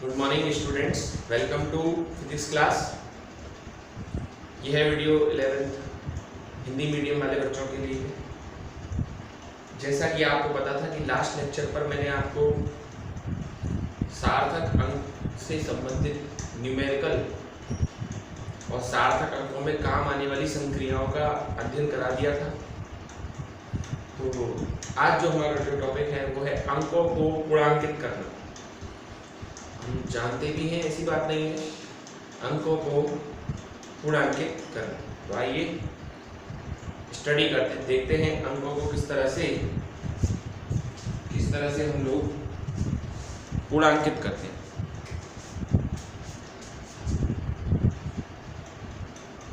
Good morning students, welcome to physics class. यह है video 11th Hindi medium वाले बच्चों के लिए। जैसा कि आपको पता था कि लास्ट लेक्चर पर मैंने आपको सार्थक अंक से संबंधित न्यूमेरिकल और सार्थक अंकों में काम आने वाली संक्रियाओं का अध्ययन करा दिया था। तो आज जो हमारा जो टॉपिक है वो है अंकों को पूर्णांकित करना। हम जानते भी हैं, ऐसी बात नहीं है, अंकों को पूर्णांकित करना। तो आइए स्टडी करते, देखते हैं अंकों को किस तरह से हम लोग पूर्णांकित करते हैं।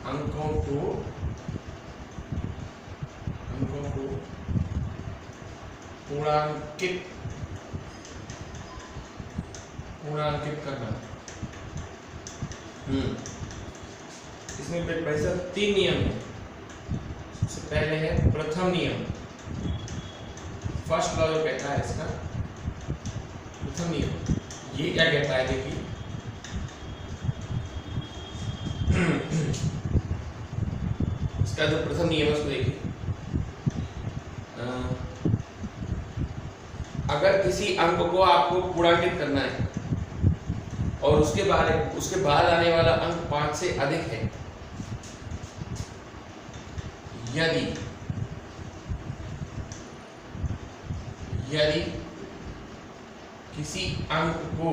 अंकों को पूर्णांकित करना। इसमें वैसे 3 नियम है। सबसे पहले है प्रथम नियम, फर्स्ट लॉ जो कहता है इसका प्रथम नियम। ये क्या कहता है, देखिए इसका जो प्रथम नियम है उसको देखिए। अगर किसी अंक को आपको पूर्णांकित करना है और उसके बाद आने वाला अंक 5 से अधिक है, यदि किसी अंक को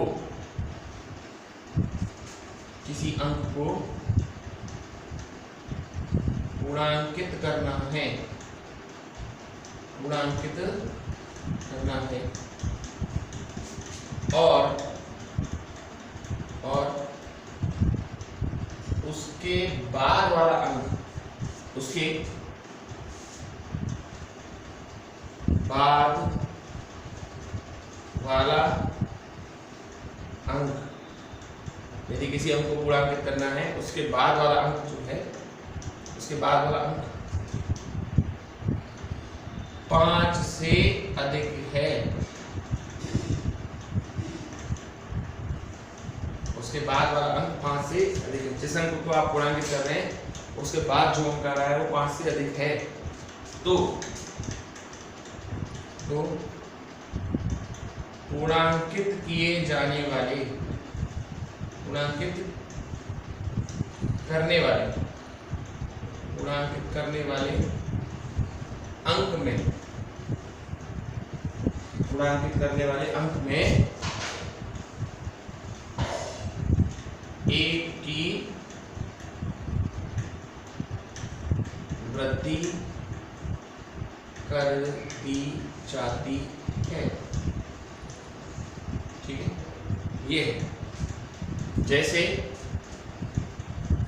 पूर्णांकित करना है और उसके बाद वाला अंक यदि किसी अंक को पूर्णांकित करना है, उसके बाद वाला अंक जो है, उसके बाद वाला अंक 5 से अधिक है, उसके बाद वाला अंक 5 से अधिक है। जिस अंक को आप पूर्णांकित कर रहे हैं उसके बाद जो अंक आ रहा है वो 5 से अधिक है, तो पूर्णांकित करने वाले अंक में 1 की वृद्धि कर दी जाती है। ठीक है, ये है जैसे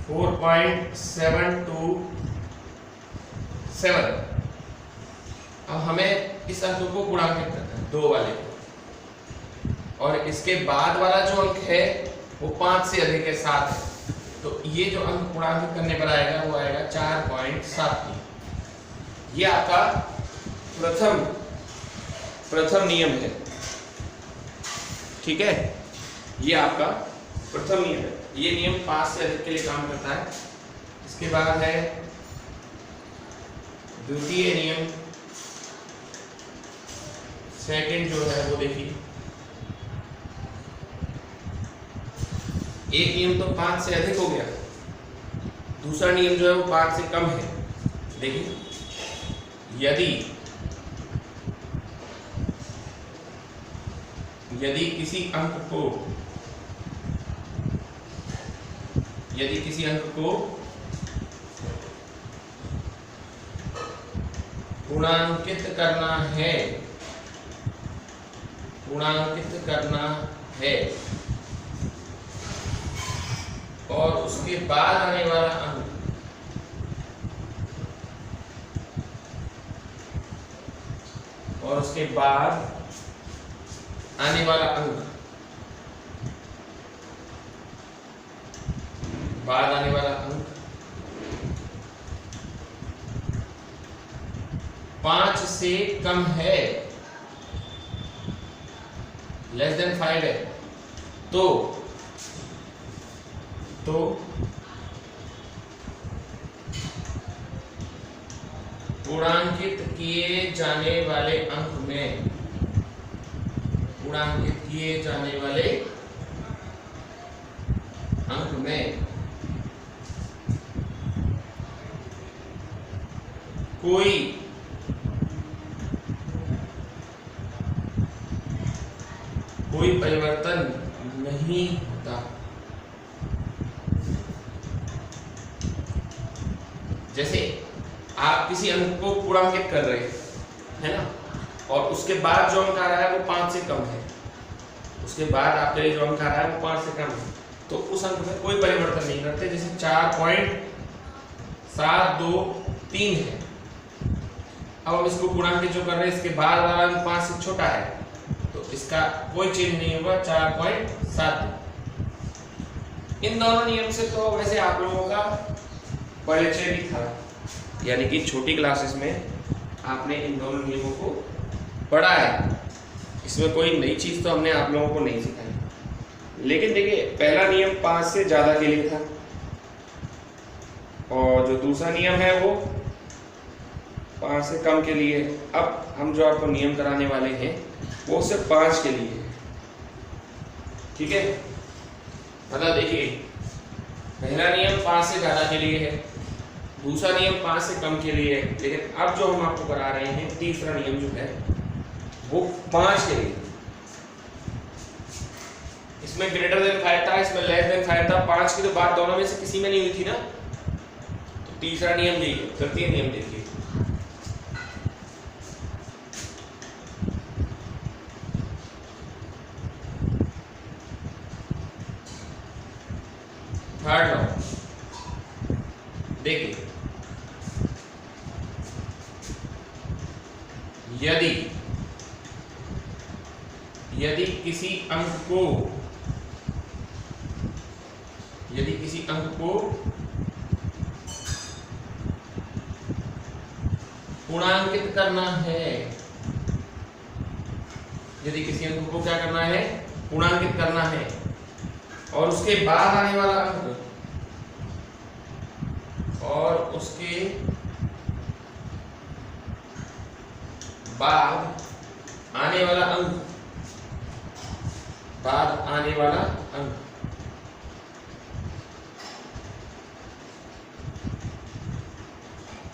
4.727। अब हमें इस अंक को पूर्णांकित करना है, 2 वाले को, और इसके बाद वाला जो अंक है वो 5 से अधिक है, 7 है। तो ये जो अंक पूर्णांकित करने पर आएगा वो आएगा 4.73। ये आपका प्रथम नियम है। ठीक है, ये आपका प्रथम नियम है। ये नियम 5 से अधिक के लिए काम करता है। इसके बाद है द्वितीय नियम, सेकंड जो है वो देखिए। एक नियम तो 5 से अधिक हो गया, दूसरा नियम जो है वो 5 से कम है। देखिए, यदि किसी अंक को पूर्णांकित करना है और उसके बाद आने वाला अंक बाद आने वाला अंक 5 से कम है, लेस देन 5 है, तो पूर्णांकित किए जाने वाले अंक में कोई परिवर्तन नहीं होता। जैसे आप किसी अंक को पूर्णांकित कर रहे हैं ना, और उसके बाद जो अंक आ रहा है वो 5 से कम है, उसके बाद आपके लिए जो अंक आ रहा है वो 5 से कम है, तो उस अंक में कोई परिवर्तन नहीं करते। जैसे 4.723 है, अब हम इसको पूर्णांकित जो कर रहे हैं इसके बाद वाला अंक 5 से छोटा है, तो इसका कोई चेंज नहीं होगा, 4.7। इन दोनों नियम से तो वैसे आप लोगों का परिचय भी था, यानी कि छोटी क्लासेस में आपने इन दोनों नियमों को पढ़ा है, इसमें कोई नई चीज तो हमने आप लोगों को नहीं सिखाई। लेकिन देखिए, पहला नियम 5 से ज्यादा के लिए था, और जो दूसरा नियम है वो 5 से कम के लिए। अब हम जो आपको नियम कराने वाले हैं वो सिर्फ 5 के लिए है, ठीक है। मतलब देखिए, पहला नियम 5 से ज्यादा के लिए है, दूसरा नियम 5 से कम के लिए है, लेकिन अब जो हम आपको करा रहे हैं तीसरा नियम जो है वो 5 के लिए। इसमें ग्रेटर देन 5 था, इसमें लेस देन 5 था, 5 की तो बात दोनों में से किसी में नहीं हुई थी ना, तो तीसरा नियम यही है। तृतीय नियम देखिए, थर्ड लॉ देखिए, यदि किसी अंक को पूर्णांकित करना है, यदि किसी अंक को क्या करना है, पूर्णांकित करना है, और उसके बाद आने वाला अंक आने वाला अंक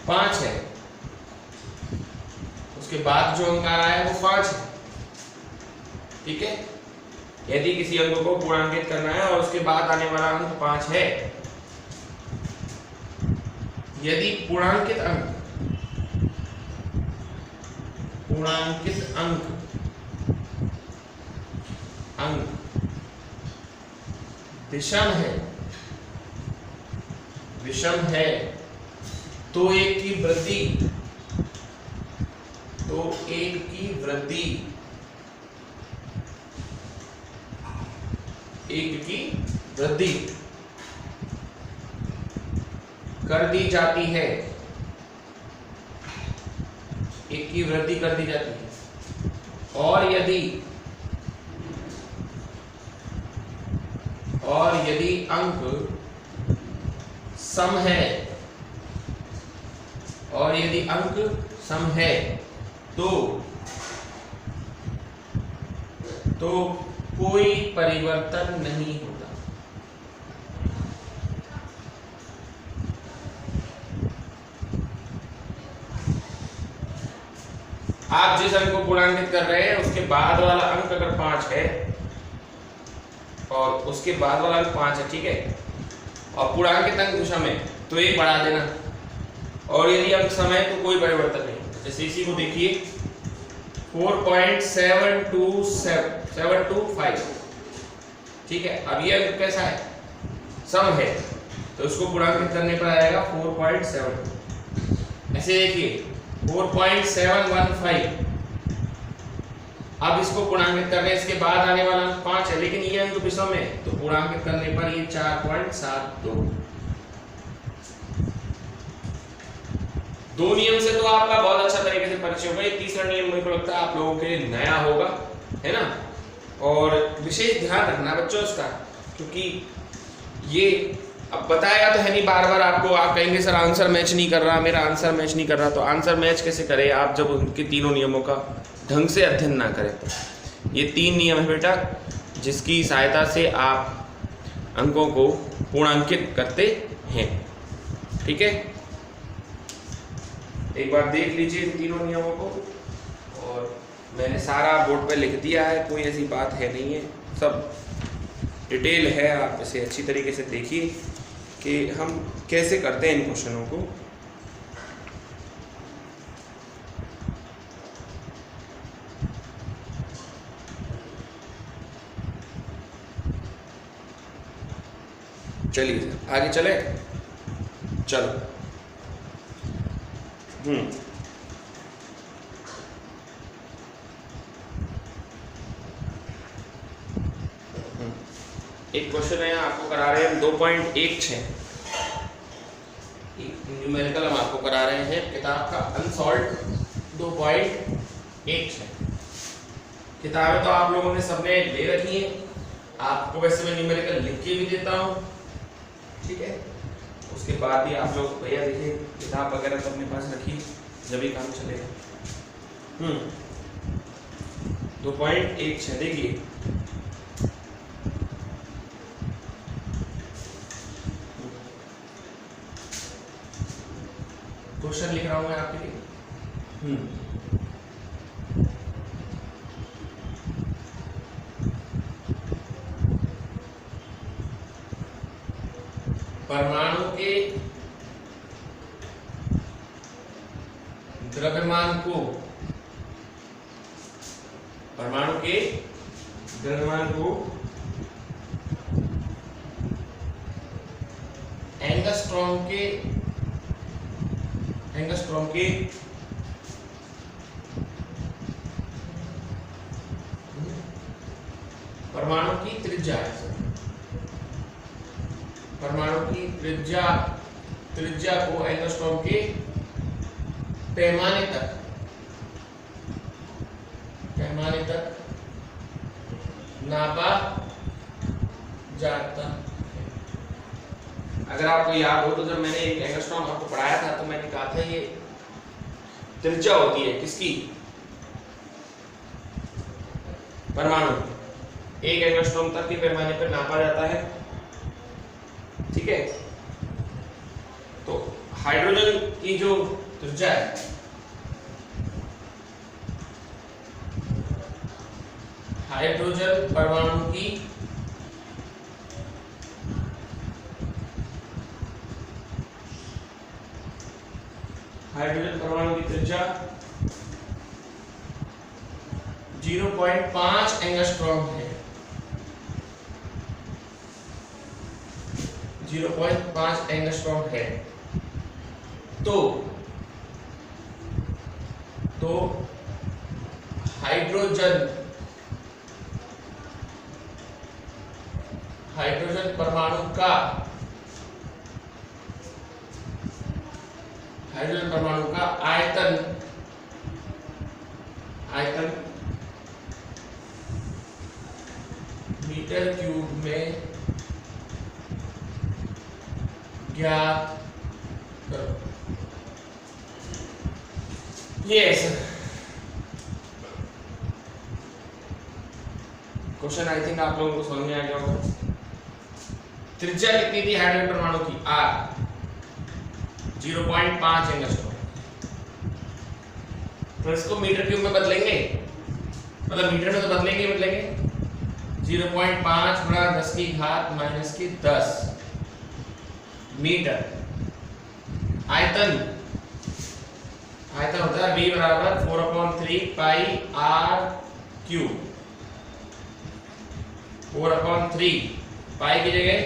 5 है, उसके बाद जो अंक आ रहा है वो 5 है, ठीक है। यदि किसी अंक को पूर्णांकित करना है और उसके बाद आने वाला अंक 5 है, यदि पूर्णांकित अंक विषम है, तो एक की वृद्धि कर दी जाती है, एक की वृद्धि कर दी जाती है। और यदि अंक सम है, तो कोई परिवर्तन नहीं होता। आप जिस अंक को पूर्णांकित कर रहे हैं उसके बाद वाला अंक अगर 5 है और उसके बाद वाला अंक 5 है, ठीक है, और पूर्णांकित अंक विषम है तो 1 बढ़ा देना, और यदि अंक सम है तो कोई परिवर्तन नहीं। जैसे इसी को देखिए 4.725, ठीक है। अब ये अंक कैसा है, सम है, तो उसको पूर्णांकित करने पर आएगा 4.7। ऐसे देखिए 4.715, अब इसको पूर्णांकित करने इसके बाद आने वाला अंक 5 है, लेकिन ये अंक विषम है, तो पूर्णांकित करने पर ये 4.72। दो नियम से तो आपका बहुत अच्छा तरीके से परिचय होगा। ये तीसरा नियम मेरे को लगता है आप लोगों के लिए नया होगा, है ना। और विशेष ध्यान रखना बच्चों इसका, क्योंकि ये अब बताया तो है नहीं, बार बार आपको आप कहेंगे सर आंसर मैच नहीं कर रहा, मेरा आंसर मैच नहीं कर रहा। तो आंसर मैच कैसे करें आप जब उनके तीनों नियमों का ढंग से अध्ययन ना करें। ये 3 नियम है बेटा, जिसकी सहायता से आप अंकों को पूर्णांकित करते हैं। ठीक है, एक बार देख लीजिए इन तीनों नियमों को, और मैंने सारा बोर्ड पे लिख दिया है, कोई ऐसी बात है नहीं है, सब डिटेल है। आप इसे अच्छी तरीके से देखिए कि हम कैसे करते हैं इन क्वेश्चनों को। चलिए आगे चले, चलो। एक क्वेश्चन है आपको करा रहे हैं 2.16, न्यूमेरिकल हम आपको करा रहे हैं किताब का अनसॉल्व्ड 2.16। किताबें तो आप लोगों ने सबने ले रखी हैं, आपको वैसे मैं न्यूमेरिकल लिख के भी देता हूँ, ठीक है। उसके बाद भी आप लोग भैया देखिए किताब वगैरह तो अपने पास रखिए, जब भी काम चलेगा। 2.16 देखिए, क्वेश्चन लिख रहा हूं मैं आपके लिए। परमाणु के द्रव्यमान को, परमाणु के द्रव्यमान को एंगस्ट्रॉम के परमाणु की त्रिज्या है, परमाणु की त्रिज्या को एंगस्ट्रॉम के पैमाने तक नापा जाता है। अगर आपको याद हो तो जब मैंने एक एंगस्ट्रॉम आपको पढ़ाया था तो मैंने कहा था ये त्रिज्या होती है किसकी, परमाणु, एक एंगस्ट्रॉम तक के पैमाने पर नापा जाता है, ठीक है। तो हाइड्रोजन की जो त्रिज्या है, हाइड्रोजन परमाणु की त्रिज्या 0.5 एंगस्ट्रॉम है, 0.5 एंगस्ट्रॉम है। तो हाइड्रोजन परमाणु का आयतन मीटर क्यूब में ज्ञात करो। यस, क्वेश्चन आई थिंक आप लोगों को समझ में आ गया होगा। त्रिज्या कितनी थी हाइड्रोजन परमाणु की, R 0.5 एंगस्ट्रॉम। तो इसको मीटर क्यूब में बदलेंगे, मतलब मीटर में तो बदलेंगे 0.5 गुणा 10 की घात -10 मीटर। आयतन होता है V बराबर 4/3 पाई R क्यूब, 4/3 पाई की जगह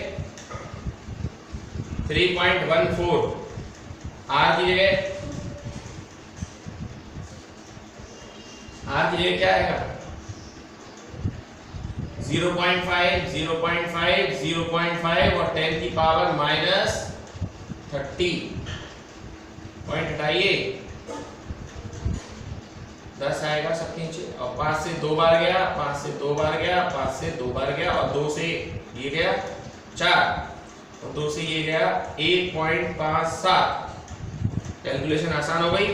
3.14, R की जगह क्या आएगा 0.5, 0.5, 0.5 और 10 की पावर -30 पॉइंट हटाइए 10 आएगा सबके नीचे, और 5 से 2 बार गया, 5 से 2 बार गया, 5 से 2 बार गया, और 2 से ये गया 4, और 2 से ये गया 1.57। कैलकुलेशन आसान हो गई,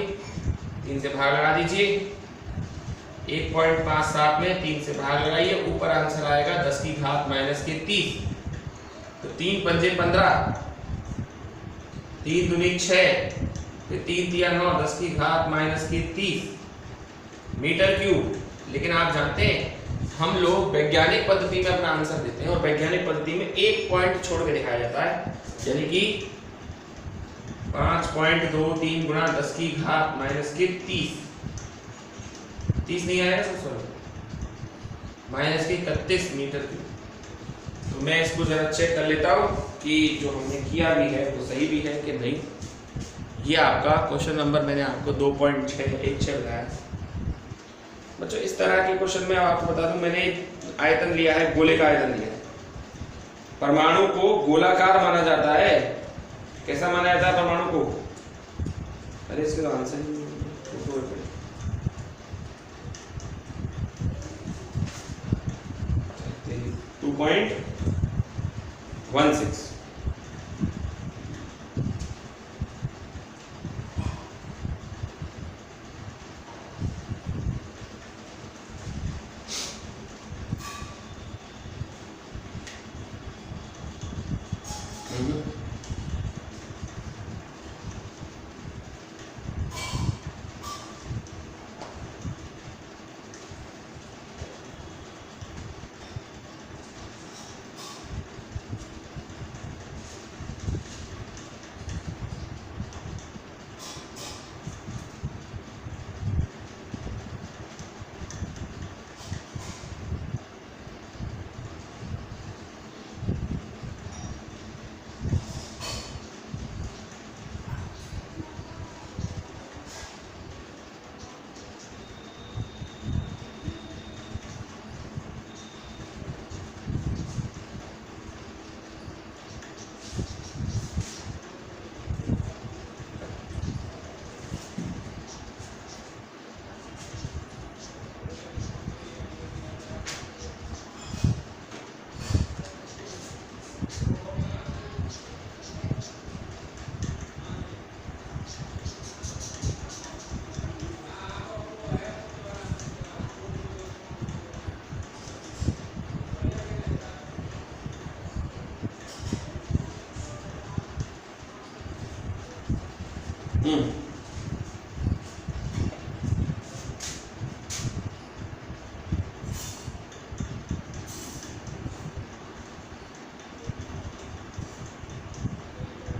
3 से भाग लगा दीजिए, 1.57 में 3 से भाग लगाइए, ऊपर आंसर आएगा 10 की घात माइनस के 30। तो 3 पंजे 15, 3 दूनी 6, फिर 3 तिया 9, 10 की घात माइनस की 30 मीटर क्यूब। लेकिन आप जानते हैं हम लोग वैज्ञानिक पद्धति में अपना आंसर देते हैं, और वैज्ञानिक पद्धति में एक पॉइंट छोड़ के दिखाया जाता है, यानी कि 5.23 गुणा 10 की घात माइनस के 30 नहीं आएगा सर, माइनस के 31 मीटर क्यूब। तो मैं इसको जरा चेक कर लेता हूँ कि जो हमने किया भी है वो सही भी है कि नहीं। ये आपका क्वेश्चन नंबर मैंने आपको 2.616 बताया। बच्चों इस तरह के क्वेश्चन में आपको बता दूं, मैंने आयतन लिया है, गोले का आयतन लिया है। परमाणु को गोलाकार माना जाता है। कैसा माना जाता है परमाणु को? अरे इसके तो आंसर ही 2.16।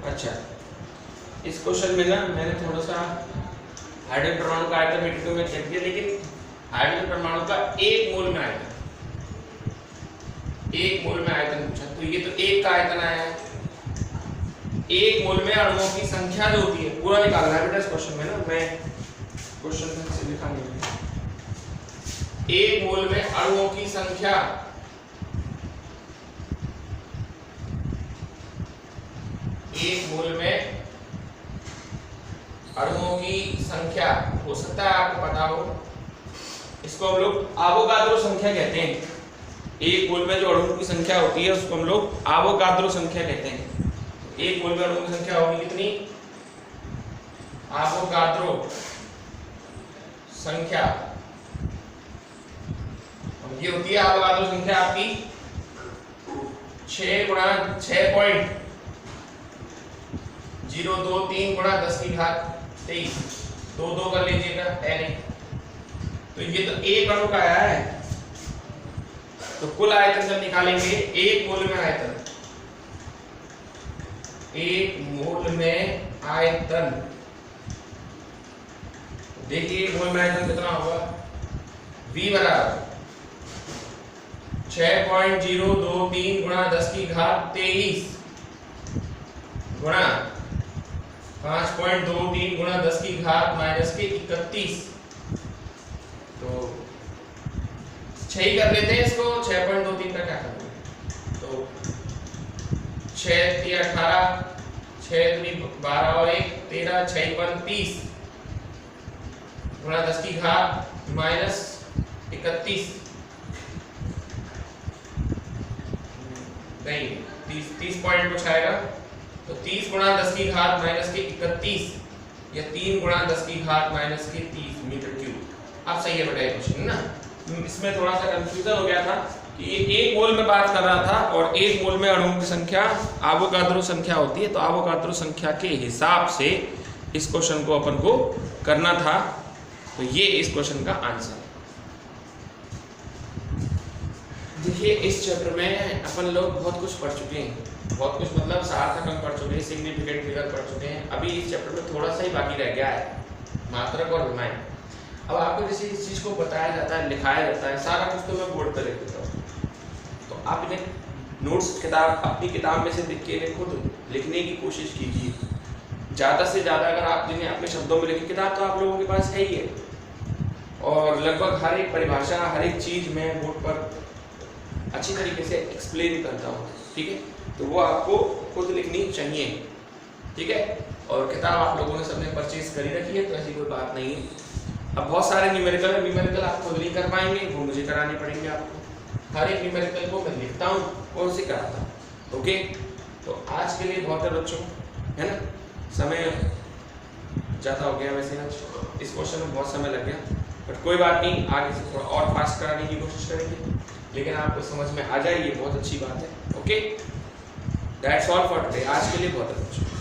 अच्छा, इस क्वेश्चन में ना मैंने थोड़ा सा हाइड्रोजन परमाणु का आयतन मीटर में चेक किया, लेकिन हाइड्रोजन परमाणु का 1 मोल में आयतन, 1 मोल में आयतन पूछा। तो ये तो 1 का आयतन आया है। 1 मोल में अणुओं की संख्या जो होती है पूरा निकालना है बेटा इस क्वेश्चन में ना, मैं क्वेश्चन से लिखा नहीं है। 1 मोल में अणुओं की संख्या, 1 मोल में अणुओं की संख्या, हो सकता है आपको पता हो, इसको हम लोग आवोगाद्रो संख्या कहते हैं। 1 मोल में जो अणुओं की संख्या होती है उसको हम लोग आवोगाद्रो संख्या कहते हैं। 1 मोल में अणुओं की संख्या होगी कितनी? आवोगाद्रो संख्या, ये होती है आवोगाद्रो संख्या आपकी 6 गुणा 6.023 गुणा 10 की घात 23, 2 कर लीजिएगा, नहीं तो ये तो 1 अणु का आया है। तो कुल आयतन जब निकालेंगे 1 मोल में आयतन, 1 मोल में आयतन, देखिए 1 मोल में आयतन कितना होगा? V बराबर 6.023 गुणा 10 की घात 23 गुणा 5.23 गुणा 10 की घात माइनस के 31। तो 6 ही कर लेते हैं इसको, 6.23 का क्या करोगे? तो 6 3 18, 6 3 12 और 1 13, 6 1 30 गुणा 10 की घात माइनस 31 नहीं 30 पॉइंट कुछ आएगा, तो 30 गुणा 10 की घात माइनस के 31 या 3 गुणा 10 की घात माइनस के 30 मीटर क्यूब। अब सही है बेटा ये क्वेश्चन ना। इसमें थोड़ा सा कंफ्यूजन हो गया था कि ये 1 मोल में बात कर रहा था और 1 मोल में अणुओं की संख्या एवोगाद्रो संख्या होती है, तो एवोगाद्रो संख्या के हिसाब से इस क्वेश्चन को अपन को करना था। तो ये इस क्वेश्चन का आंसर है। देखिए इस चैप्टर में अपन लोग बहुत कुछ पढ़ चुके हैं, बहुत कुछ मतलब सार्थक अंक पढ़ चुके हैं, सिग्निफिकेंट फिगर पढ़ चुके हैं। अभी इस चैप्टर में थोड़ा सा ही बाकी रह गया है, मात्रक और विमाएं। अब आपको जैसे इस चीज़ को बताया जाता है, लिखाया जाता है, सारा कुछ तो मैं बोर्ड पर लिख देता हूँ, तो आप इन्हें नोट्स किताब अपनी किताब में से लिख के इन्हें खुद लिखने की कोशिश कीजिए। ज़्यादा से ज़्यादा अगर आप जिन्हें अपने शब्दों में लिखें, किताब तो आप लोगों के पास है ही है, और लगभग हर एक परिभाषा हर एक चीज़ में बोर्ड पर अच्छी तरीके से एक्सप्लेन करता हूँ, ठीक है। तो वो आपको खुद लिखनी चाहिए, ठीक है। और किताब आप लोगों ने सबने परचेज करी रखी है, तो ऐसी कोई बात नहीं है। अब बहुत सारे न्यूमेरिकल है, न्यूमेरिकल आप खुद नहीं कर पाएंगे, वो मुझे कराने पड़ेंगे आपको। हर एक न्यूमेरिकल को मैं लिखता हूँ और उसे कराता हूँ, ओके। तो आज के लिए बहुत है बच्चों, है ना। समय ज़्यादा हो गया वैसे आज, इस क्वेश्चन में बहुत समय लग गया, बट कोई बात नहीं, आगे से थोड़ा और फास्ट कराने की कोशिश करेंगे, लेकिन आपको समझ में आ जाए ये बहुत अच्छी बात है, okay. That's all for today. आज के लिए बहुत अच्छा।